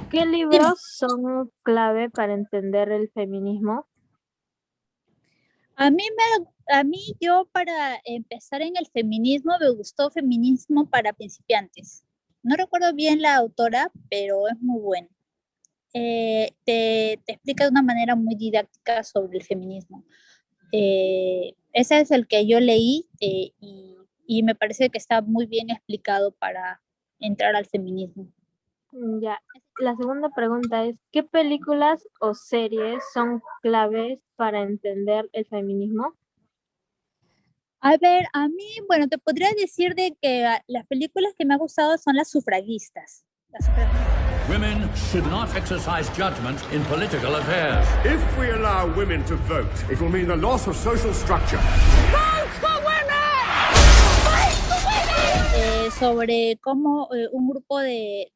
¿Qué Dime. libros son clave para entender el feminismo? Yo para empezar en el feminismo me gustó Feminismo para principiantes. No recuerdo bien la autora, pero es muy bueno. Te explica de una manera muy didáctica sobre el feminismo. Ese es el que yo leí y me parece que está muy bien explicado para entrar al feminismo. Ya. La segunda pregunta es, ¿qué películas o series son claves para entender el feminismo? A ver, a mí, bueno, te podría decir de que las películas que me han gustado son las sufragistas. Las sufragistas. Women should not exercise judgment in political affairs. If we allow women to vote, it will mean the loss of social structure. Sobre cómo un grupo de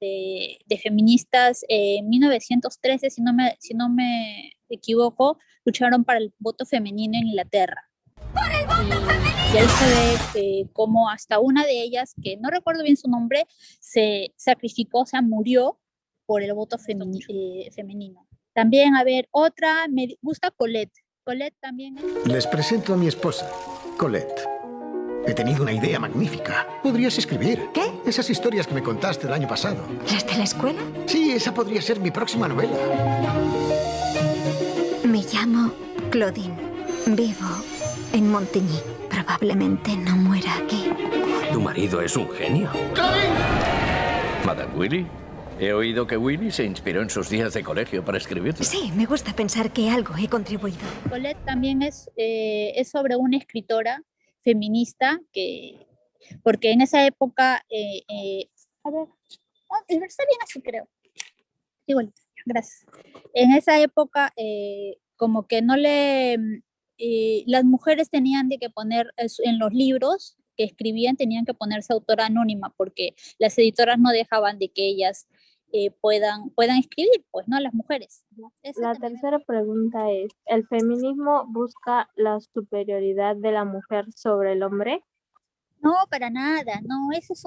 feministas en 1913, si no me equivoco, lucharon para el voto femenino en Inglaterra. Y ahí se ve cómo hasta una de ellas, que no recuerdo bien su nombre, se sacrificó, o sea, murió por el voto femenino. También, a ver, otra, me gusta Colette. Colette también es... Les presento a mi esposa, Colette. He tenido una idea magnífica. Podrías escribir. ¿Qué? Esas historias que me contaste el año pasado. ¿Las de la escuela? Sí, esa podría ser mi próxima novela. Me llamo Claudine. Vivo en Montigny. Probablemente no muera aquí. ¿Tu marido es un genio? ¡Claudine! ¿Madame Willy? He oído que Willy se inspiró en sus días de colegio para escribirlo. Sí, me gusta pensar que algo he contribuido. Colette también es sobre una escritora feminista porque en esa época, a ver, está bien así creo. Igual, gracias. En esa época, como que no las mujeres tenían de que poner en los libros que escribían, tenían que ponerse autora anónima porque las editoras no dejaban de que ellas puedan escribir, pues, ¿no? Las mujeres. La tercera pregunta es, ¿el feminismo busca la superioridad de la mujer sobre el hombre? No, para nada, no, eso es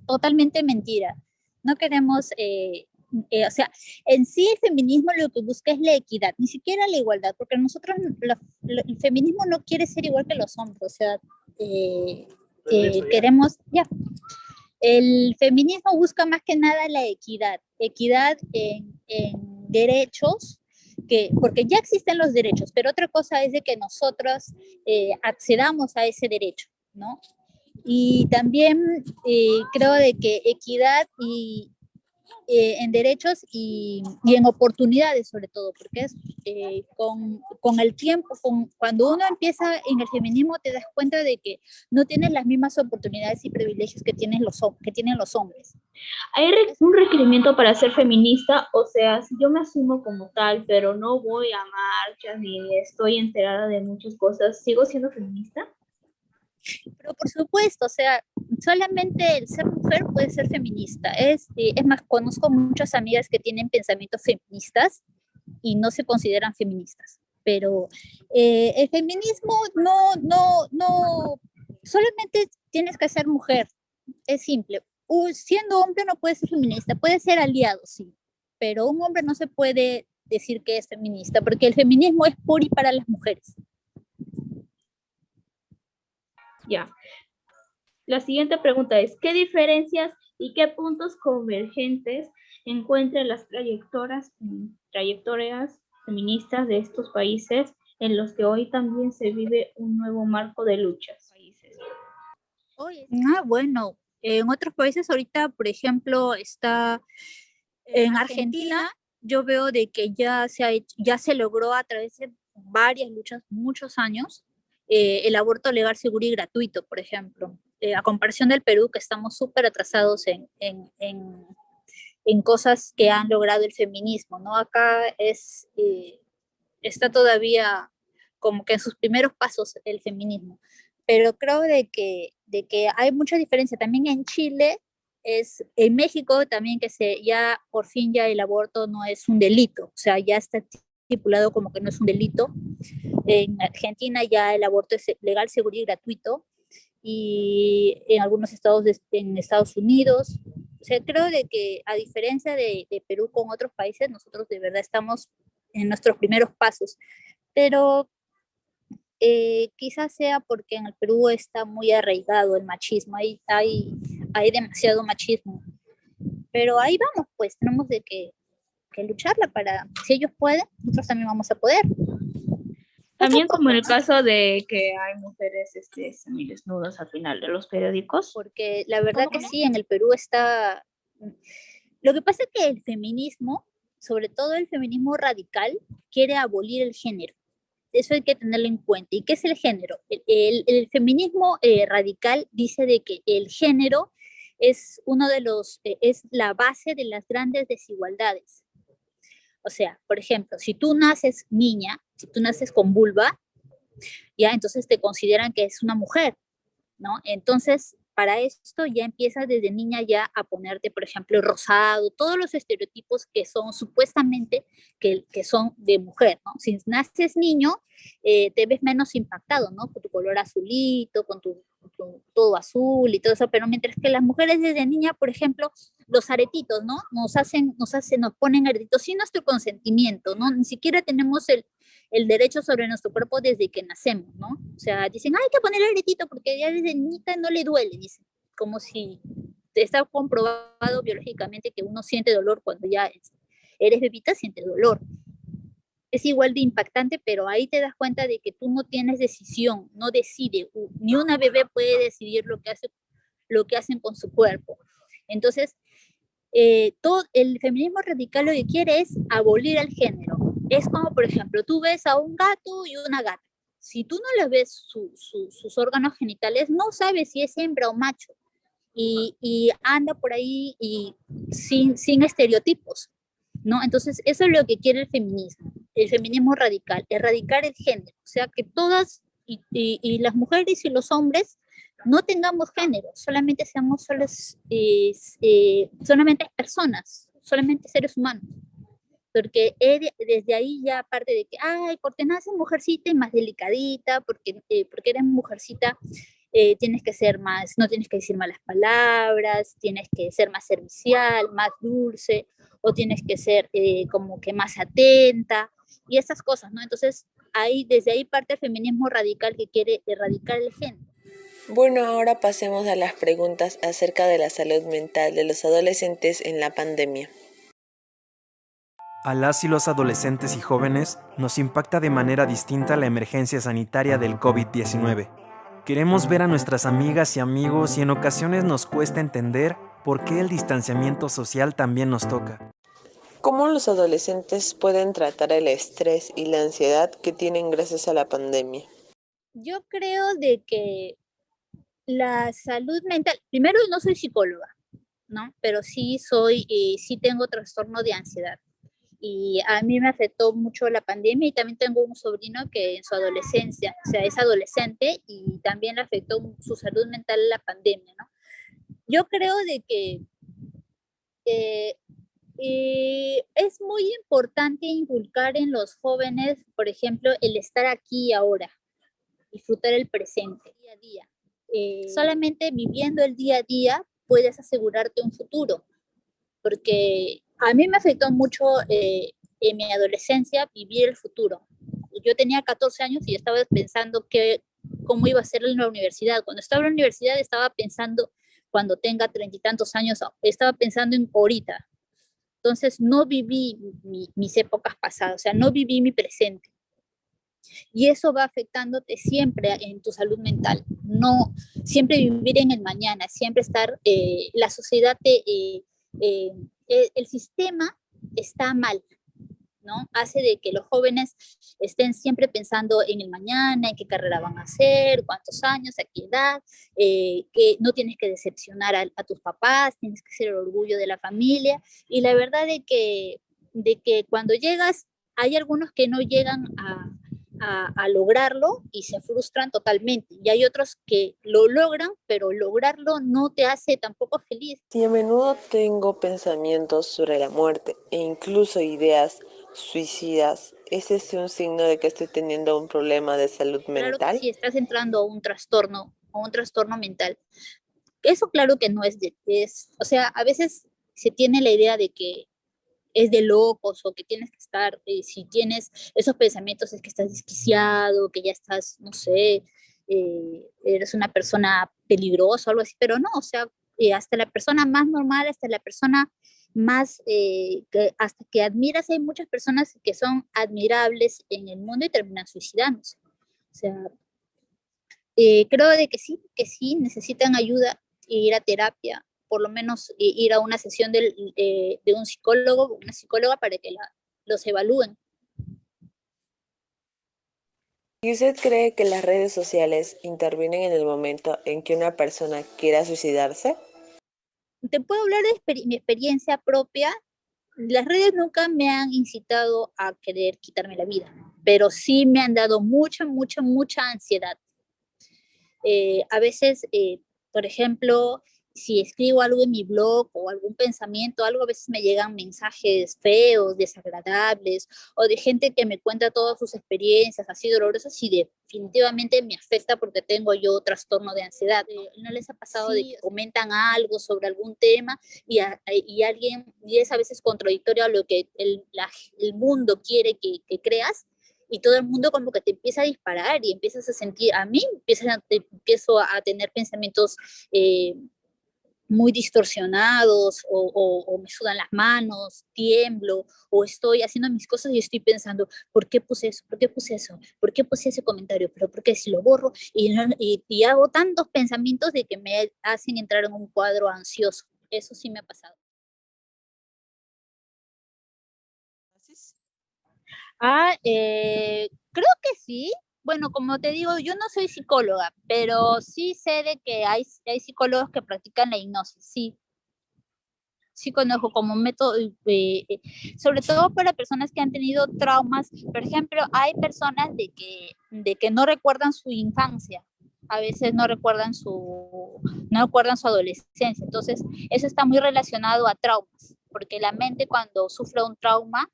totalmente mentira. No queremos, o sea, en sí el feminismo lo que busca es la equidad, ni siquiera la igualdad, porque nosotros, el feminismo no quiere ser igual que los hombres, o sea, queremos, ya. El feminismo busca más que nada la equidad en derechos, porque ya existen los derechos, pero otra cosa es de que nosotros accedamos a ese derecho, ¿no? Y también creo de que equidad en derechos y en oportunidades sobre todo, porque es con el tiempo, cuando uno empieza en el feminismo te das cuenta de que no tienes las mismas oportunidades y privilegios que tienen los hombres. ¿Hay un requerimiento para ser feminista? O sea, si yo me asumo como tal, pero no voy a marchas ni estoy enterada de muchas cosas, ¿sigo siendo feminista? Pero por supuesto, o sea, solamente el ser mujer puede ser feminista. Es más, conozco muchas amigas que tienen pensamientos feministas y no se consideran feministas. Pero el feminismo no, solamente tienes que ser mujer. Es simple. Siendo hombre no puede ser feminista, puede ser aliado, sí. Pero un hombre no se puede decir que es feminista, porque el feminismo es por y para las mujeres. Ya. La siguiente pregunta es, ¿qué diferencias y qué puntos convergentes encuentran las trayectorias feministas de estos países en los que hoy también se vive un nuevo marco de luchas? Bueno, en otros países ahorita, por ejemplo, está en Argentina, yo veo de que ya se logró a través de varias luchas, muchos años, el aborto legal, seguro y gratuito, por ejemplo. A comparación del Perú, que estamos súper atrasados en cosas que han logrado el feminismo, ¿no? Acá está todavía como que en sus primeros pasos el feminismo. Pero creo de que hay mucha diferencia. También en Chile, en México también ya por fin ya el aborto no es un delito, o sea, ya está estipulado como que no es un delito. En Argentina ya el aborto es legal, seguro y gratuito, y en algunos estados en Estados Unidos sea, creo de que a diferencia de Perú con otros países, nosotros de verdad estamos en nuestros primeros pasos, pero quizás sea porque en el Perú está muy arraigado el machismo, hay demasiado machismo, pero ahí vamos, pues tenemos que lucharla para, si ellos pueden, nosotros también vamos a poder. También como en el caso de que hay mujeres semidesnudas al final de los periódicos. Porque la verdad que sí, en el Perú está... Lo que pasa es que el feminismo, sobre todo el feminismo radical, quiere abolir el género. Eso hay que tenerlo en cuenta. ¿Y qué es el género? El feminismo radical dice de que el género es es la base de las grandes desigualdades. O sea, por ejemplo, si tú naces niña, si tú naces con vulva, ya entonces te consideran que es una mujer, ¿no? Entonces, para esto ya empiezas desde niña ya a ponerte, por ejemplo, rosado, todos los estereotipos que son supuestamente que son de mujer, ¿no? Si naces niño, te ves menos impactado, ¿no? Con tu color azulito, con tu todo azul y todo eso, pero mientras que las mujeres desde niña, por ejemplo, los aretitos, ¿no? Nos ponen aretitos sin nuestro consentimiento, ¿no? Ni siquiera tenemos el derecho sobre nuestro cuerpo desde que nacemos, ¿no? O sea, dicen, hay que poner aretito porque ya desde niñita no le duele, dicen, como si está comprobado biológicamente que uno siente dolor cuando ya eres bebita, siente dolor. Es igual de impactante, pero ahí te das cuenta de que tú no tienes decisión, no decide, ni una bebé puede decidir lo que hacen con su cuerpo. Entonces, todo el feminismo radical lo que quiere es abolir el género. Es como, por ejemplo, tú ves a un gato y una gata. Si tú no le ves sus órganos genitales, no sabes si es hembra o macho. Y anda por ahí sin estereotipos, ¿no? Entonces, eso es lo que quiere el feminismo radical, erradicar el género. O sea, que todas y las mujeres y los hombres no tengamos género, solamente seamos solamente personas, solamente seres humanos. Porque desde ahí ya aparte de que, ay, porque naces mujercita y más delicadita, porque eres mujercita, tienes que ser más, no tienes que decir malas palabras, tienes que ser más servicial, más dulce, o tienes que ser como que más atenta, y esas cosas, ¿no? Entonces, desde ahí parte el feminismo radical que quiere erradicar el género. Bueno, ahora pasemos a las preguntas acerca de la salud mental de los adolescentes en la pandemia. A las y los adolescentes y jóvenes nos impacta de manera distinta la emergencia sanitaria del COVID-19. Queremos ver a nuestras amigas y amigos y en ocasiones nos cuesta entender por qué el distanciamiento social también nos toca. ¿Cómo los adolescentes pueden tratar el estrés y la ansiedad que tienen gracias a la pandemia? Yo creo de que la salud mental, primero no soy psicóloga, ¿no? Pero sí sí tengo trastorno de ansiedad. Y a mí me afectó mucho la pandemia y también tengo un sobrino que en su adolescencia, o sea, es adolescente y también le afectó su salud mental la pandemia, ¿no? Yo creo de que es muy importante inculcar en los jóvenes, por ejemplo, el estar aquí y ahora, disfrutar el presente, día a día. Solamente viviendo el día a día puedes asegurarte un futuro, porque a mí me afectó mucho en mi adolescencia vivir el futuro. Yo tenía 14 años y estaba pensando cómo iba a ser en la universidad. Cuando estaba en la universidad estaba pensando, cuando tenga 30 y tantos años, estaba pensando en ahorita. Entonces no viví mis épocas pasadas, o sea, no viví mi presente. Y eso va afectándote siempre en tu salud mental. No siempre vivir en el mañana, siempre estar, la sociedad el sistema está mal, ¿no? Hace de que los jóvenes estén siempre pensando en el mañana, en qué carrera van a hacer, cuántos años, a qué edad, que no tienes que decepcionar a tus papás, tienes que ser el orgullo de la familia. Y la verdad de que cuando llegas, hay algunos que no llegan a lograrlo y se frustran totalmente. Y hay otros que lo logran, pero lograrlo no te hace tampoco feliz. Si a menudo tengo pensamientos sobre la muerte e incluso ideas suicidas, ¿es ese un signo de que estoy teniendo un problema de salud mental? Claro que sí, estás entrando a un trastorno mental. eso claro que no o sea, a veces se tiene la idea de que es de locos o que tienes que estar, si tienes esos pensamientos es que estás desquiciado, que ya estás, no sé, eres una persona peligrosa o algo así, pero no, o sea, hasta la persona más normal, hasta la persona más, hasta que admiras, hay muchas personas que son admirables en el mundo y terminan suicidándose. O sea, creo de que sí necesitan ayuda e ir a terapia, por lo menos ir a una sesión de un psicólogo, una psicóloga para que los evalúen. ¿Y usted cree que las redes sociales intervienen en el momento en que una persona quiera suicidarse? Te puedo hablar de mi experiencia propia. Las redes nunca me han incitado a querer quitarme la vida, pero sí me han dado mucha, mucha, mucha ansiedad. A veces, por ejemplo, si escribo algo en mi blog o algún pensamiento, algo, a veces me llegan mensajes feos, desagradables, o de gente que me cuenta todas sus experiencias así dolorosas y definitivamente me afecta porque tengo yo trastorno de ansiedad. ¿No les ha pasado de que comentan algo sobre algún tema y alguien, y es a veces contradictorio a lo que el mundo quiere que creas? Y todo el mundo como que te empieza a disparar y empiezas a sentir, a mí empiezo a tener pensamientos muy distorsionados o me sudan las manos, tiemblo o estoy haciendo mis cosas y estoy pensando, ¿por qué puse eso? ¿Por qué puse eso? ¿Por qué puse ese comentario? ¿Pero por qué si lo borro? Y hago tantos pensamientos de que me hacen entrar en un cuadro ansioso. Eso sí me ha pasado. Creo que sí. Bueno, como te digo, yo no soy psicóloga, pero sí sé de que hay psicólogos que practican la hipnosis, sí. Sí conozco como método, sobre todo para personas que han tenido traumas. Por ejemplo, hay personas de que no recuerdan su infancia, a veces no recuerdan su adolescencia. Entonces, eso está muy relacionado a traumas, porque la mente cuando sufre un trauma,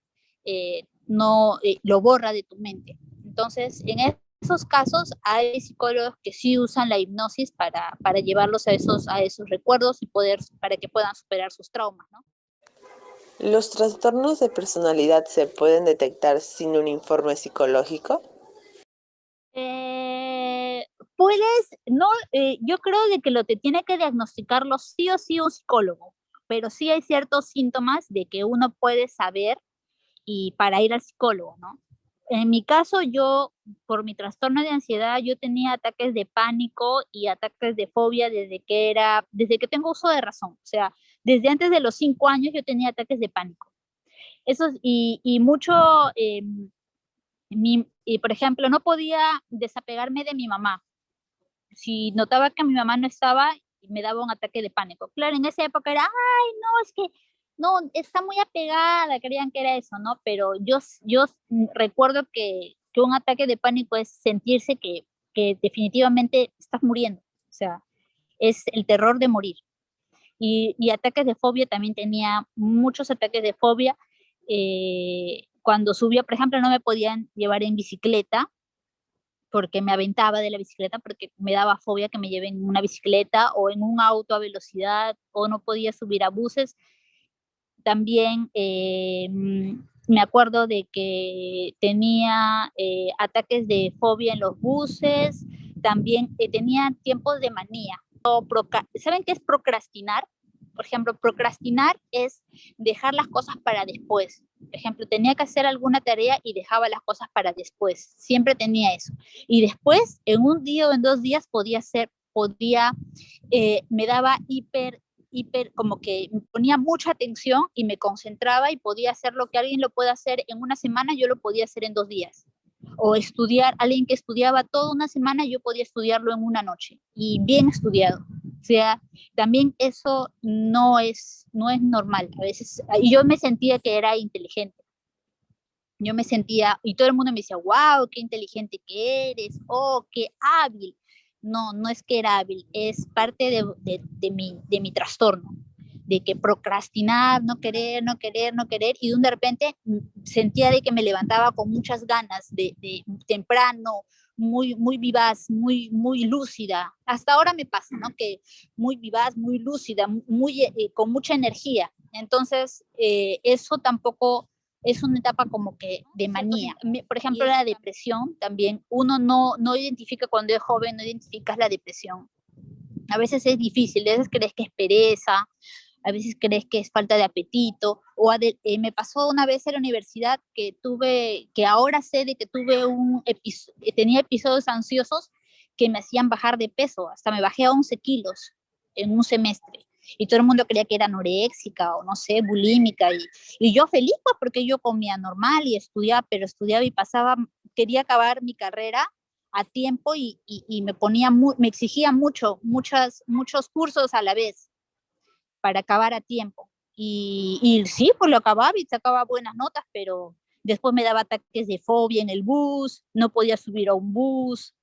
no lo borra de tu mente. Entonces, en esos casos hay psicólogos que sí usan la hipnosis para llevarlos a esos recuerdos y para que puedan superar sus traumas, ¿no? ¿Los trastornos de personalidad se pueden detectar sin un informe psicológico? No, yo creo de que lo que tiene que diagnosticarlo sí o sí un psicólogo, pero sí hay ciertos síntomas de que uno puede saber y para ir al psicólogo, ¿no? En mi caso, yo, por mi trastorno de ansiedad, yo tenía ataques de pánico y ataques de fobia desde que tengo uso de razón. O sea, desde antes de los 5 años yo tenía ataques de pánico. Y mucho, por ejemplo, no podía desapegarme de mi mamá. Si notaba que mi mamá no estaba, me daba un ataque de pánico. Claro, en esa época era, ay, no, es que no, está muy apegada, creían que era eso, ¿no? Pero yo recuerdo que un ataque de pánico es sentirse que definitivamente estás muriendo, o sea, es el terror de morir. Y ataques de fobia, también tenía muchos ataques de fobia. Cuando subía, por ejemplo, no me podían llevar en bicicleta, porque me aventaba de la bicicleta, porque me daba fobia que me lleven en una bicicleta o en un auto a velocidad, o no podía subir a buses. También me acuerdo de que tenía ataques de fobia en los buses, también tenía tiempos de manía. ¿Saben qué es procrastinar? Por ejemplo, procrastinar es dejar las cosas para después. Por ejemplo, tenía que hacer alguna tarea y dejaba las cosas para después. Siempre tenía eso. Y después, en un día o en 2 días, me daba como que me ponía mucha atención y me concentraba y podía hacer lo que alguien lo puede hacer en una semana, yo lo podía hacer en 2 días. O estudiar, alguien que estudiaba toda una semana, yo podía estudiarlo en una noche y bien estudiado. O sea, también eso no es normal. A veces, y yo me sentía que era inteligente. Yo me sentía, y todo el mundo me decía, wow, qué inteligente que eres, oh, qué hábil. No, no es que era hábil, es parte de mi trastorno, de que procrastinar, no querer, y de repente sentía de que me levantaba con muchas ganas de temprano, muy vivaz, muy lúcida. Hasta ahora me pasa, ¿no? Que muy vivaz, muy lúcida, con mucha energía. Entonces, eso tampoco es una etapa como que de manía. Por ejemplo, la depresión también, uno no identifica cuando es joven, no identificas la depresión. A veces es difícil, a veces crees que es pereza, a veces crees que es falta de apetito, me pasó una vez en la universidad que ahora sé de que tenía episodios ansiosos que me hacían bajar de peso, hasta me bajé a 11 kilos en un semestre, y todo el mundo creía que era anoréxica o no sé, bulímica, y yo feliz pues porque yo comía normal y estudiaba y quería acabar mi carrera a tiempo y me exigía muchos cursos a la vez para acabar a tiempo. Y sí, pues lo acababa y sacaba buenas notas, pero después me daba ataques de fobia en el bus, no podía subir a un bus,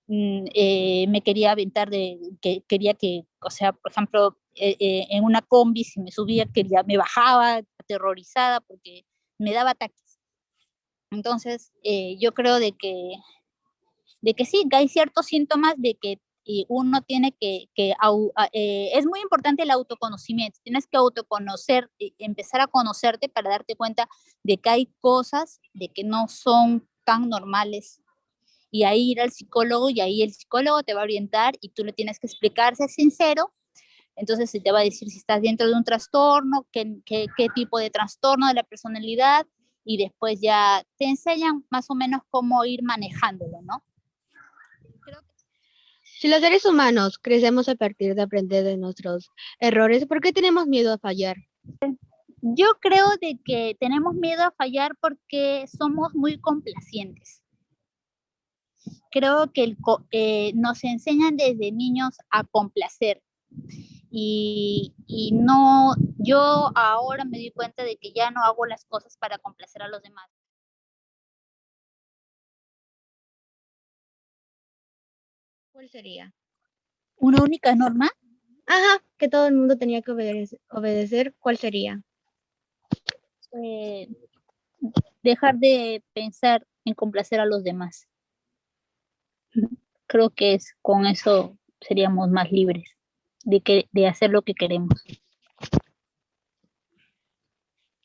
me quería aventar o sea, por ejemplo, en una combi, si me subía, me bajaba aterrorizada porque me daba ataques. Entonces, yo creo de que sí, que hay ciertos síntomas de que uno tiene es muy importante el autoconocimiento, tienes que autoconocer, empezar a conocerte para darte cuenta de que hay cosas de que no son tan normales, y ahí ir al psicólogo, y ahí el psicólogo te va a orientar y tú le tienes que explicar, ser sincero. Entonces se te va a decir si estás dentro de un trastorno, qué tipo de trastorno de la personalidad, y después ya te enseñan más o menos cómo ir manejándolo, ¿no? Si los seres humanos crecemos a partir de aprender de nuestros errores, ¿por qué tenemos miedo a fallar? Yo creo de que tenemos miedo a fallar porque somos muy complacientes. Creo que nos enseñan desde niños a complacer. Y no, yo ahora me di cuenta de que ya no hago las cosas para complacer a los demás. ¿Cuál sería? ¿Una única norma? Ajá, que todo el mundo tenía que obedecer. ¿Cuál sería? Dejar de pensar en complacer a los demás. Creo que con eso seríamos más libres de hacer lo que queremos.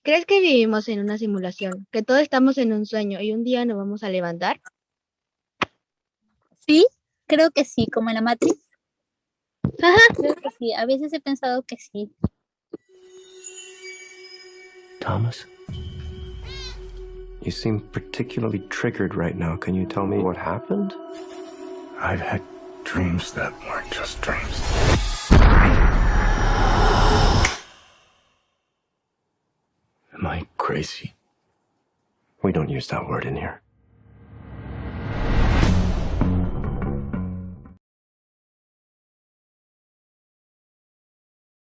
¿Crees que vivimos en una simulación? ¿Que todos estamos en un sueño y un día nos vamos a levantar? Sí, creo que sí, como en la Matrix. Ajá, creo que sí. A veces he pensado que sí. Thomas, you seem particularly triggered right now. Can you tell me what happened? I've had dreams that weren't just dreams. Am I crazy? We don't use that word in here.